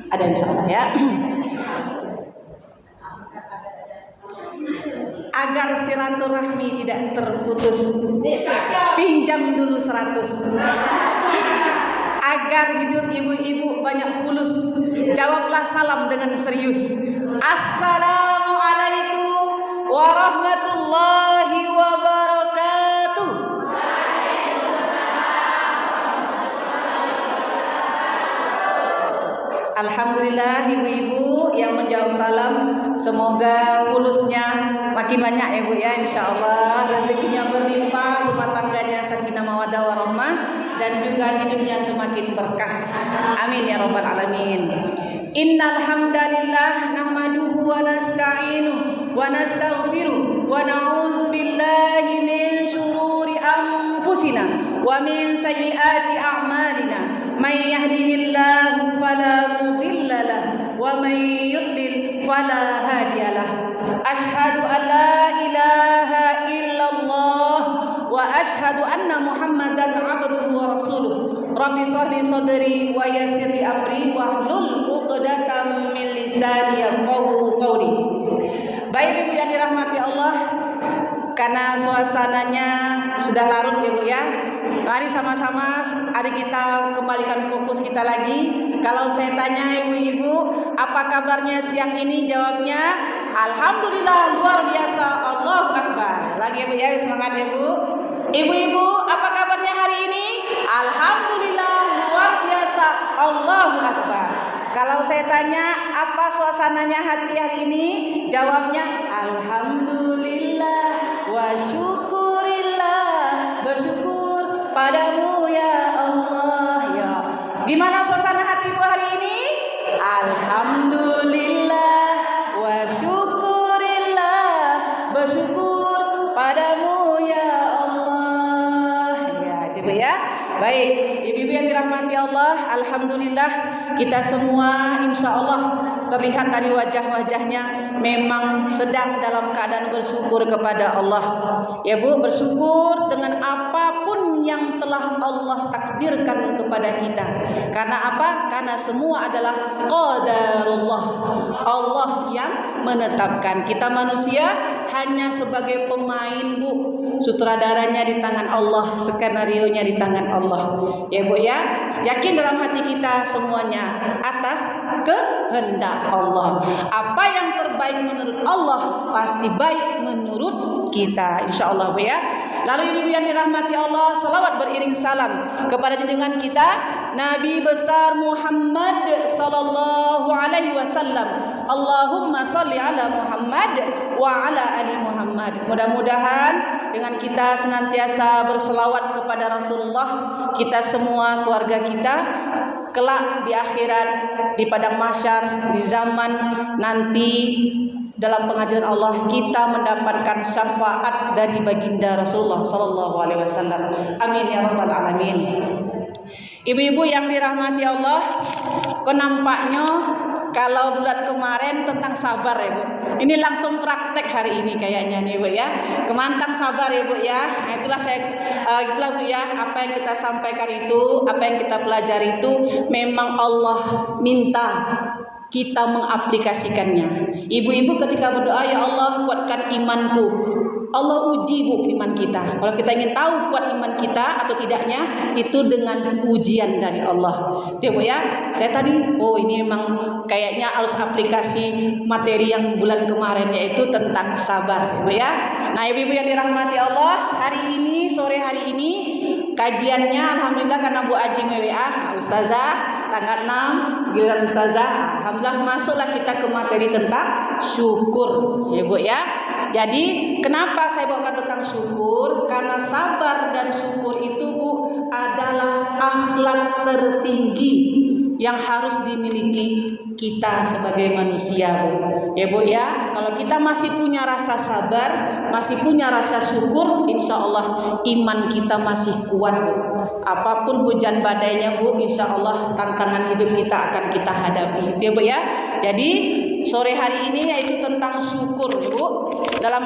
Ada insyaallah ya. Agar silaturahmi tidak terputus, pinjam dulu 100. Agar hidup ibu-ibu banyak fulus, jawablah salam dengan serius. Assalamualaikum warahmatullahi wabarakatuh. Alhamdulillah ibu-ibu yang menjawab salam, semoga fulusnya makin banyak ya Bu ya, insyaallah rezekinya berlimpah, rumah tangganya sakinah mawaddah warahmah, dan juga hidupnya semakin berkah. Amin ya rabbal alamin. Innal hamdalillah nahmaduhu wa nasta'inuhu wa nastaghfiruh wa na'udzu billahi min syururi anfusina wa min sayyiati a'malina. May yahdihillahu fala mudilla lahu wa may yudlil fala hadiyalah. Asyhadu an la ilaha illallah wa asyhadu anna Muhammadan abduhu wa rasuluh. Rabbi shrah li sadri wa yassir li amri wahlul 'uqdatam min lisani yafqahu qawli. Baik ibu yang dirahmati Allah, karena suasananya sudah larut ya Bu ya. Mari sama-sama adik kita kembalikan fokus kita lagi. Kalau saya tanya ibu-ibu, apa kabarnya siang ini? Jawabnya alhamdulillah, luar biasa, Allahu Akbar. Lagi Bu ya, semangat ya Bu. Ibu-ibu, apa kabarnya hari ini? Alhamdulillah, luar biasa, Allahu Akbar. Kalau saya tanya apa suasananya hati hari ini? Jawabnya alhamdulillah wa syukurillah, bersyukur padamu ya Allah ya. Gimana suasana hati ibu hari ini? Alhamdulillah wa syukurillah, bersyukur padamu ya Allah ya, ibu ya. Baik, ibu-ibu yang dirahmati Allah, alhamdulillah kita semua insya Allah terlihat dari wajah-wajahnya memang sedang dalam keadaan bersyukur kepada Allah. Ya Bu, bersyukur dengan apapun yang telah Allah takdirkan kepada kita. Karena apa? Karena semua adalah qadarullah. Allah yang menetapkan. Kita manusia hanya sebagai pemain Bu. Sutradaranya di tangan Allah, skenario-nya di tangan Allah. Ya Bu ya, yakin dalam hati kita semuanya atas kehendak Allah. Apa yang terbaik menurut Allah pasti baik menurut kita, insya Allah Bu ya. Lalu ibu yang dirahmati Allah, salawat beriring salam kepada junjungan kita Nabi besar Muhammad sallallahu alaihi wasallam. Allahumma salli ala Muhammad wa ala ali Muhammad. Mudah-mudahan dengan kita senantiasa berselawat kepada Rasulullah, kita semua, keluarga kita, kelak di akhirat, di padang mahsyar, di zaman nanti dalam pengadilan Allah, kita mendapatkan syafaat dari baginda Rasulullah sallallahu alaihi wasallam. Amin ya rabbal alamin. Ibu-ibu yang dirahmati Allah, kok nampaknya kalau bulan kemarin tentang sabar ya Bu, ini langsung praktek hari ini kayaknya nih Bu ya. Kemantang sabar ya Bu ya. Nah, itulah Bu ya, apa yang kita sampaikan itu, apa yang kita pelajari itu memang Allah minta kita mengaplikasikannya. Ibu-ibu ketika berdoa, ya Allah kuatkan imanku, Allah uji Bu iman kita. Kalau kita ingin tahu kuat iman kita atau tidaknya, itu dengan ujian dari Allah. Itu Bu ya. Saya tadi, ini memang kayaknya harus aplikasi materi yang bulan kemarin, yaitu tentang sabar Bu ya. Nah ibu-ibu yang dirahmati Allah, hari ini, sore hari ini kajiannya alhamdulillah karena Bu Aji WA, Ustazah tanggal 6 giliran Ustazah, alhamdulillah masuklah kita ke materi tentang syukur ya Bu ya. Jadi kenapa saya bawakan tentang syukur? Karena sabar dan syukur itu Bu adalah akhlak tertinggi yang harus dimiliki kita sebagai manusia Bu. Ya Bu ya, kalau kita masih punya rasa sabar, masih punya rasa syukur, insya Allah iman kita masih kuat Bu. Apapun hujan badainya Bu, insya Allah tantangan hidup kita akan kita hadapi ya Bu ya. Jadi sore hari ini yaitu tentang syukur Bu. Dalam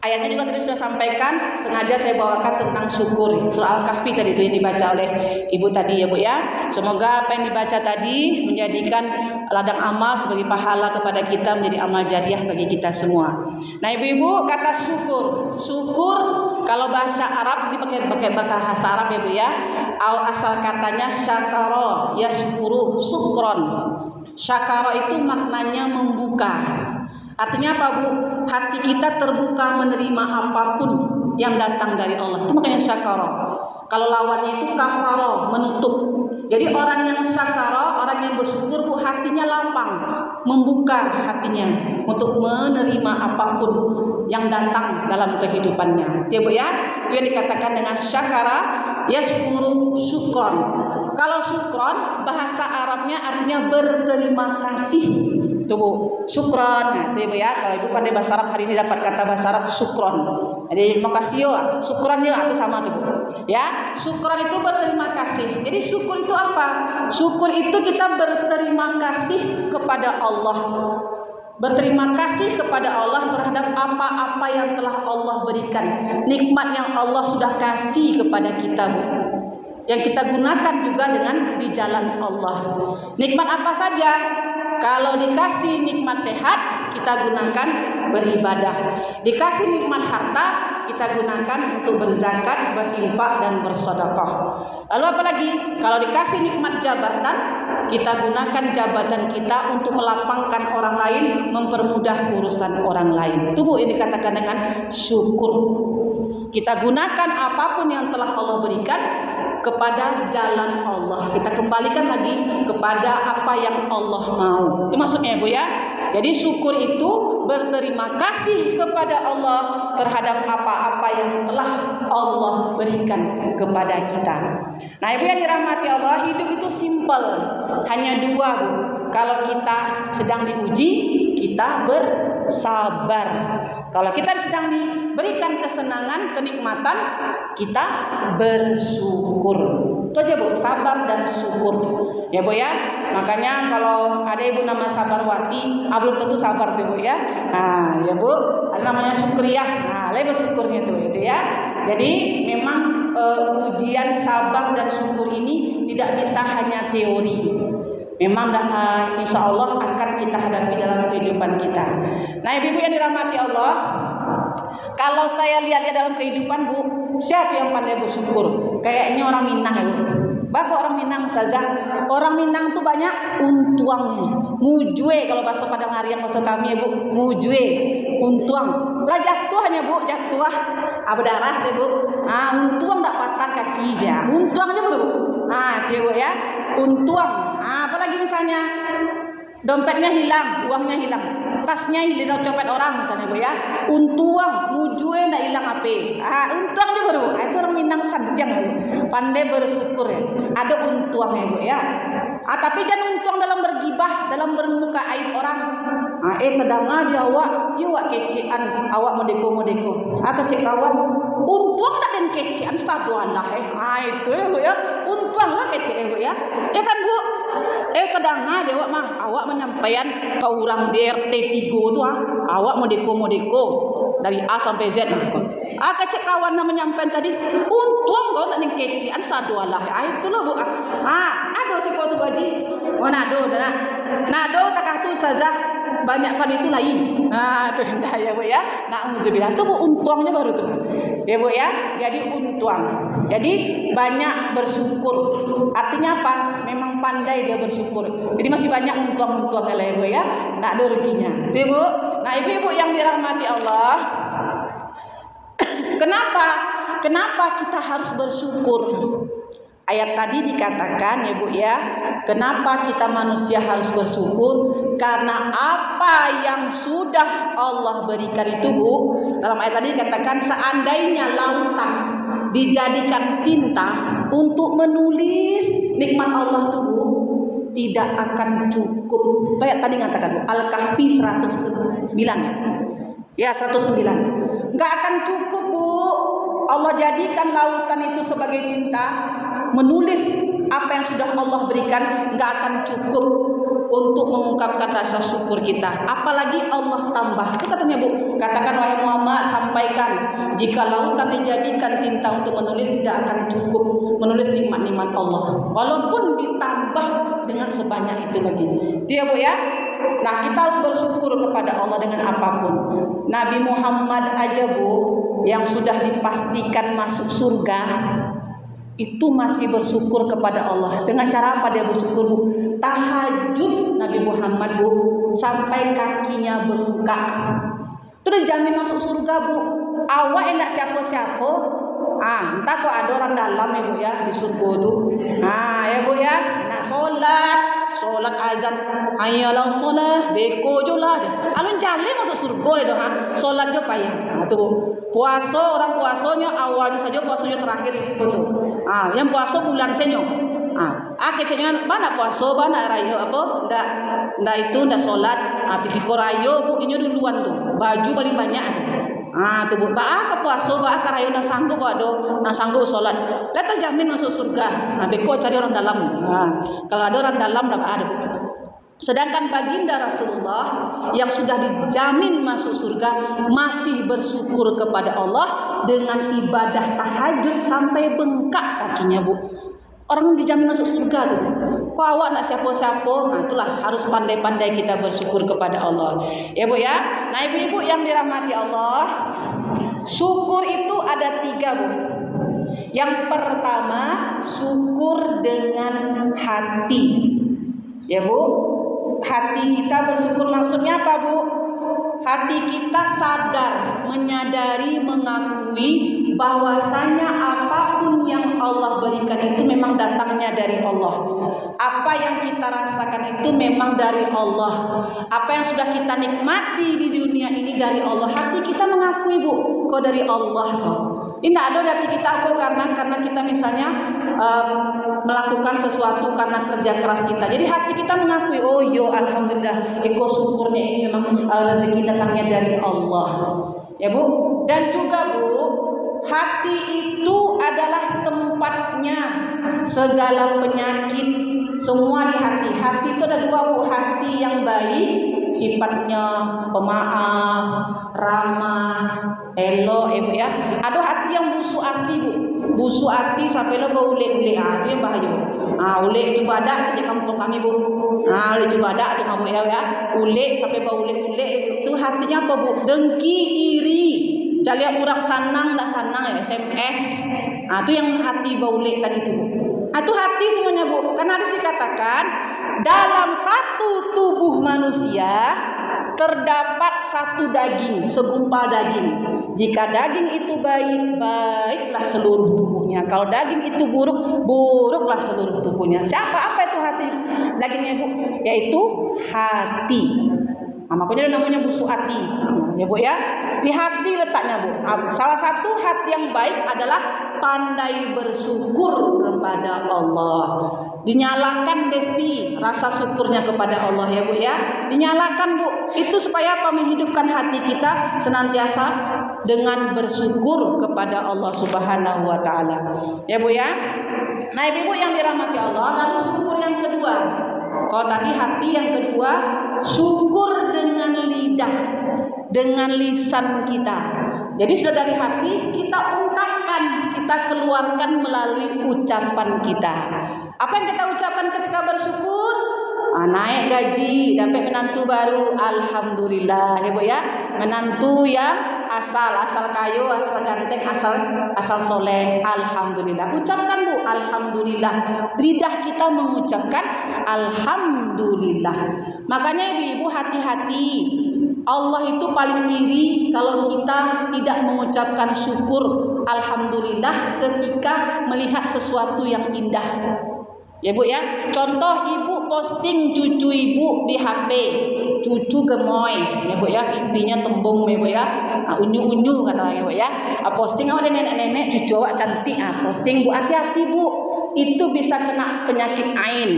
Ayatnya juga tadi sudah sampaikan, sengaja saya bawakan tentang syukur. Surah Al-Kahfi tadi itu yang dibaca oleh Ibu tadi ya Bu ya. Semoga apa yang dibaca tadi menjadikan ladang amal sebagai pahala kepada kita, menjadi amal jariah bagi kita semua. Nah Ibu-ibu, kata syukur. Syukur kalau bahasa Arab dipakai bahasa Arab ya Bu ya. Asal katanya syakara, yashkuru, sukron. Syakara itu maknanya membuka. Artinya apa Bu? Hati kita terbuka menerima apapun yang datang dari Allah. Itu makanya syakara. Kalau lawannya itu kafara, menutup. Jadi orang yang syakara, orang yang bersyukur Bu, hatinya lapang, membuka hatinya untuk menerima apapun yang datang dalam kehidupannya. Ya Bu ya, itu yang dikatakan dengan syakara, yashkuru, syukron. Kalau syukron bahasa Arabnya artinya berterima kasih. Itu Bu, syukron. Nah, itu Ibu ya. Kalau Ibu pandai bahasa Arab, hari ini dapat kata bahasa Arab syukron. Jadi makasih yo, syukron yo, itu sama tuh Bu. Ya, syukron itu berterima kasih. Jadi syukur itu apa? Syukur itu kita berterima kasih kepada Allah. Berterima kasih kepada Allah terhadap apa-apa yang telah Allah berikan. Nikmat yang Allah sudah kasih kepada kita Bu, yang kita gunakan juga dengan di jalan Allah. Nikmat apa saja? Kalau dikasih nikmat sehat, kita gunakan beribadah. Dikasih nikmat harta, kita gunakan untuk berzakat, berinfak dan bersedekah. Lalu apalagi? Kalau dikasih nikmat jabatan, kita gunakan jabatan kita untuk melapangkan orang lain, mempermudah urusan orang lain. Itu Bu yang dikatakan dengan syukur. Kita gunakan apapun yang telah Allah berikan kepada jalan Allah. Kita kembalikan lagi kepada apa yang Allah mau. Itu maksudnya Bu ya. Jadi syukur itu berterima kasih kepada Allah terhadap apa-apa yang telah Allah berikan kepada kita. Nah Ibu yang dirahmati Allah, hidup itu simpel. Hanya dua Bu. Kalau kita sedang diuji, kita bersabar. Kalau kita sedang diberikan kesenangan, kenikmatan, kita bersyukur. Itu aja Bu, sabar dan syukur. Ya Bu ya. Makanya kalau ada ibu nama Sabarwati, belum tentu sabar tuh Bu ya. Nah, ya Bu, ada namanya syukriyah. Nah, lebih bersyukurnya tuh itu ya. Jadi memang ujian sabar dan syukur ini tidak bisa hanya teori. Memang insya Allah akan kita hadapi dalam kehidupan kita. Nah ibu-ibu yang dirahmati Allah, kalau saya lihat dalam kehidupan Bu, siapa yang pandai bersyukur? Kayaknya orang Minang ya Bu. Bapak orang Minang Ustazah, orang Minang tuh banyak untuangnya. Mujue kalau bahasa Padang Harian bahasa kami ya Bu, mujue, untuang. Lah jatuh hanya Bu, jatuh berdarah sih Bu. Untuang tak patah kaki aja. Untuang aja Bu. Itu Bu ya. Untuang. Apalagi misalnya dompetnya hilang, uangnya hilang, tasnya hilang, copet orang misalnya Bu ya. Untuang, mujue ndak hilang apa? Untuang aja Bu. Itu orang Minang sanjang Bu. Pandai bersyukur ya. Ada untuangnya Bu ya. Tapi jangan untuang dalam bergibah, dalam bermuka aib orang. Tedanga dia awak, you awak kecean, awak modeko. Kecek kawan, untuang tak dan kecean sadualah itu ya Bu ya. Untuang lah kecek Bu ya. Ya kan Bu? Tedanga dia awak menyampaikan ke orang di RT 3 tu awak modeko dari A sampai Z kecek kawan yang menyampaikan tadi, untuang kau tak dan kecean sadualah. Itu loh Bu. Ada si kau tu baji. Nado tak tu Ustazah. Banyak pada itu lain. Itu hendak ya Bu ya. Na'udzubillah. Itu Bu untuangnya baru tuh. Ya Bu ya. Jadi untuang. Jadi banyak bersyukur. Artinya apa? Memang pandai dia bersyukur. Jadi masih banyak untuang-untuangnya lah ya Bu ya. Nak ada ruginya. Itu Bu. Nah ibu-ibu yang dirahmati Allah. Kenapa kita harus bersyukur? Ayat tadi dikatakan ya Bu ya, kenapa kita manusia harus bersyukur? Karena apa yang sudah Allah berikan itu Bu. Dalam ayat tadi dikatakan seandainya lautan dijadikan tinta untuk menulis nikmat Allah itu Bu, tidak akan cukup. Kayak tadi mengatakan Bu, Al-Kahfi 109 ya 109. Enggak akan cukup Bu. Allah jadikan lautan itu sebagai tinta, menulis apa yang sudah Allah berikan, enggak akan cukup untuk mengungkapkan rasa syukur kita. Apalagi Allah tambah. Itu katanya Bu, katakan wahai Muhammad, sampaikan, jika lautan dijadikan tinta untuk menulis, tidak akan cukup menulis nikmat-nikmat Allah, walaupun ditambah dengan sebanyak itu lagi. Itu ya Bu ya. Nah, kita harus bersyukur kepada Allah dengan apapun. Nabi Muhammad aja Bu, yang sudah dipastikan masuk surga, itu masih bersyukur kepada Allah. Dengan cara apa dia bersyukur Bu? Tahajud Nabi Muhammad Bu, sampai kakinya bengkak. Itu udah jamin masuk surga Bu. Awak enggak siapa-siapa. Entah kok ada orang dalam ya Bu ya di surga tuh. Ya Bu ya, nak solat azan, ayalah solat, beko jolah. Alun jale masuk surga itu solat jo payah. Tuh Bu. Puasa, orang puasanya awalnya saja, puasanya terakhir puasa. Yang puasa bulan senyo. Kecenya mana puasa, mana rayo apa? Ndak itu ndak solat. Pergi ke rayo Bu, ini duluan tuh. Baju paling banyak tuh. Tuh Bu, ke puasa, ke rayo nak sanggup solat. Lihat jamin masuk surga. Beko cari orang dalam. Kalau ada orang dalam dah ada Bu. Sedangkan baginda Rasulullah yang sudah dijamin masuk surga masih bersyukur kepada Allah dengan ibadah tahajud sampai bengkak kakinya Bu. Orang dijamin masuk surga tuh. Kok awak nak siapa-siapa? Itulah harus pandai-pandai kita bersyukur kepada Allah. Ya Bu ya. Nah ibu-ibu yang dirahmati Allah, syukur itu ada 3 Bu. Yang pertama, syukur dengan hati. Ya Bu. Hati kita bersyukur maksudnya apa Bu? Hati kita sadar, menyadari, mengakui bahwasanya apapun yang Allah berikan itu memang datangnya dari Allah. Apa yang kita rasakan itu memang dari Allah. Apa yang sudah kita nikmati di dunia ini dari Allah. Hati kita mengakui Bu, kok dari Allah kok. Ini ada hati kita kok karena kita misalnya melakukan sesuatu karena kerja keras kita. Jadi hati kita mengakui, oh yo alhamdulillah, syukurnya ini memang rezeki datangnya dari Allah. Ya Bu. Dan juga Bu, hati itu adalah tempatnya segala penyakit, semua di hati. Hati itu ada 2 Bu, hati yang baik sifatnya pemaaf, ramah, elok ya Bu ya. Ada hati yang busuk hati Bu. Busuk hati sampai lo bau ulek-ulek, itu yang bahaya. Ulek coba ada kerja kampung kami Bu. Ulek coba ada Bu ya. Ulek sampai bau ulek-ulek itu hatinya apa Bu? Dengki, iri. Jadi orang sanang tak sanang ya, SMS. Itu yang hati bau ulek tadi itu Bu. Itu hati semuanya Bu. Karena harus dikatakan dalam satu tubuh manusia terdapat 1 daging, segumpal daging. Jika daging itu baik, baiklah seluruh tubuhnya. Kalau daging itu buruk, buruklah seluruh tubuhnya. Apa itu hati dagingnya Bu? Yaitu hati. Makanya namanya busuk hati. Ya Bu ya. Di hati letaknya Bu. Salah satu hati yang baik adalah pandai bersyukur kepada Allah. Dinyalakan besti rasa syukurnya kepada Allah ya Bu ya. Dinyalakan Bu. Itu supaya apa? Menghidupkan hati kita senantiasa dengan bersyukur kepada Allah Subhanahu wa taala. Ya Bu ya. Nah, Ibu yang dirahmati Allah, lalu syukur yang kedua. Kalau tadi hati, yang kedua syukur dengan lidah, dengan lisan kita. Jadi sudah dari hati kita ungkapkan, kita keluarkan melalui ucapan kita. Apa yang kita ucapkan ketika bersyukur? Naik gaji, dapat menantu baru, alhamdulillah ya Bu ya. Menantu yang asal kayu, asal ganteng, asal soleh, alhamdulillah. Ucapkan Bu, alhamdulillah. Lidah kita mengucapkan alhamdulillah. Makanya ibu-ibu hati-hati. Allah itu paling iri kalau kita tidak mengucapkan syukur alhamdulillah ketika melihat sesuatu yang indah. Ya Bu ya. Contoh ibu posting cucu ibu di HP, cucu gemoy, ya Bu ya, pipinya tembung ya Bu ya, unyu-unyu kata ya Bu ya. Posting ada nenek-nenek cucu awak cantik, posting Bu, hati-hati Bu, itu bisa kena penyakit ain.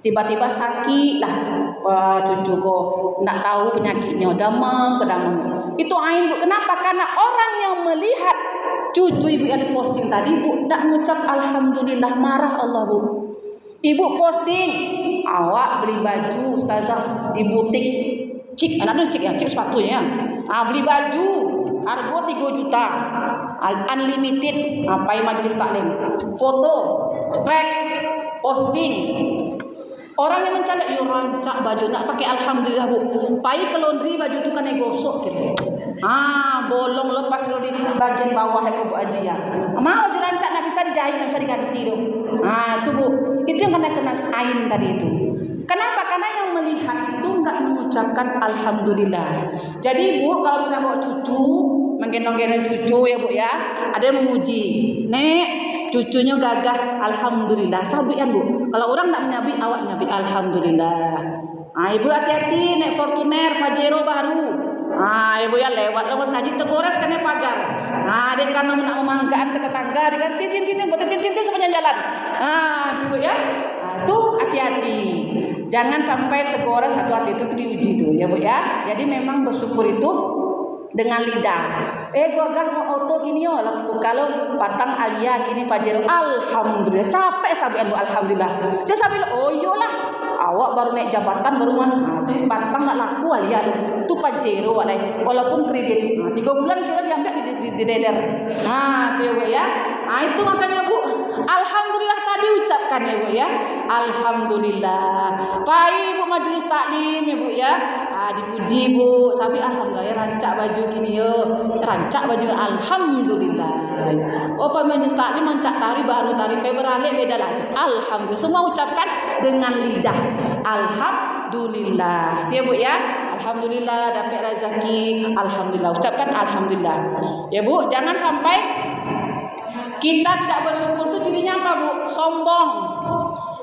Tiba-tiba sakit lah cucu kok, nak tahu penyakitnya, demam. Itu ain Bu. Kenapa? Karena orang yang melihat cucu ibu yang posting tadi Bu, tak mengucap alhamdulillah, marah Allah Bu. Ibu posting awak beli baju ustazah di butik cik, anak cik ya, cik sepatunya. Beli baju harga 3 juta. Unlimited, pai majelis taklim. Foto, track, posting. Orang yang mencalek, yo rancak baju nak pakai alhamdulillah bu. Pai ke laundry baju tu kan gosok kira. Bolong lepas lo di bagian bawah bu aji ya. Mau baju rancak nak bisa dijahit, nak bisa diganti dong. Itu bu, itu yang kena ain tadi itu. Kenapa? Karena yang melihat itu enggak mengucapkan alhamdulillah. Jadi bu, kalau misalnya bawa cucu, menggendong-gendong cucu ya bu ya, ada yang memuji, nek cucunya gagah, alhamdulillah. Sabian bu. Kalau orang tak menyabi, awak nyabi alhamdulillah. Ibu hati-hati naik Fortuner Pajero baru. Ibu ya lewat lo masjid tegores kan ya pagar. Dia kan nak memanggaan ke tetangga, dia kan tintin sepanjang jalan. Ibu ya. Tuh hati-hati. Jangan sampai tegores satu hati itu diuji tuh ya bu ya. Jadi memang bersyukur itu dengan lidah. Gua gah mau auto gini yo lah tuh kalau patang alia gini Pajero alhamdulillah capek sabian bu alhamdulillah. Dia sabi oh iyalah awak baru naik jabatan baru mah tuh patang nggak laku alia tuh Pajero walaupun kredit 3 bulan kira diambil di deder. Tuh ya. Itu makanya bu alhamdulillah tadi ucapkan ya bu ya alhamdulillah. Pai bu majelis taklim ya bu ya. Dipuji bu, sabi alhamdulillah ya rancak baju gini yo, rancak baju alhamdulillah. Kau majelis taklim rancak tari baru tari beralih beda lagi. Alhamdulillah, semua ucapkan dengan lidah. Alhamdulillah, ya bu ya. Alhamdulillah dapat rezeki. Alhamdulillah, ucapkan alhamdulillah. Ya bu, jangan sampai kita tidak bersyukur tuh cirinya apa bu? Sombong.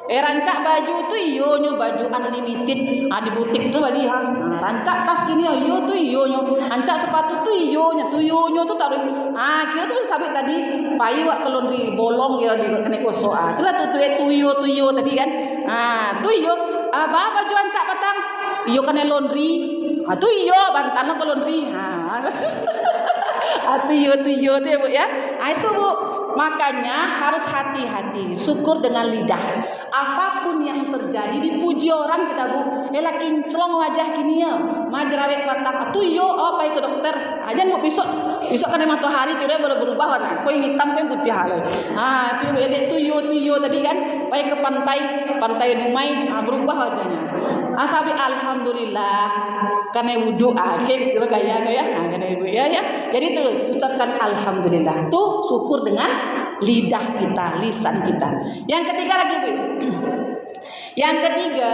Rancak baju tu iyonyo baju unlimited di butik tu bali rancak tas gini iyo tu iyonyo rancak sepatu tu iyonyo tu taruh kira tu sabit tadi pai wak ke laundry bolong kira di kena kosok itulah tu iyo tadi kan tu iyo baju rancak patang iyo kena laundry tu iyo bantan ke laundry tu iyo tu ya bu ya itu bu. Makanya harus hati-hati, syukur dengan lidah. Apapun yang terjadi dipuji orang kita bu. Elah kinclong wajah kini ya, majerawek patang. Atuh yo, pai ke dokter. Aja mau besok kan matahari kira berubah warna. Kau yang hitam, kau yang putih halai. Tu edek tuyo tadi kan, pai ke pantai Dumai, berubah wajahnya. Asabi alhamdulillah. Karena wudhu kira gaya karena ibu ya. Jadi terus ucapkan alhamdulillah. Tuh syukur dengan lidah kita, lisan kita. Yang ketiga lagi bu. Yang ketiga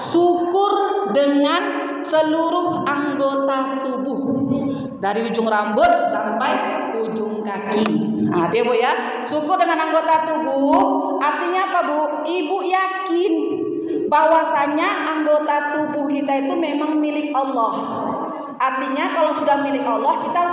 syukur dengan seluruh anggota tubuh dari ujung rambut sampai ujung kaki. Dia bu ya. Syukur dengan anggota tubuh artinya apa bu? Ibu yakin bahwasanya anggota tubuh kita itu memang milik Allah. Artinya kalau sudah milik Allah kita harus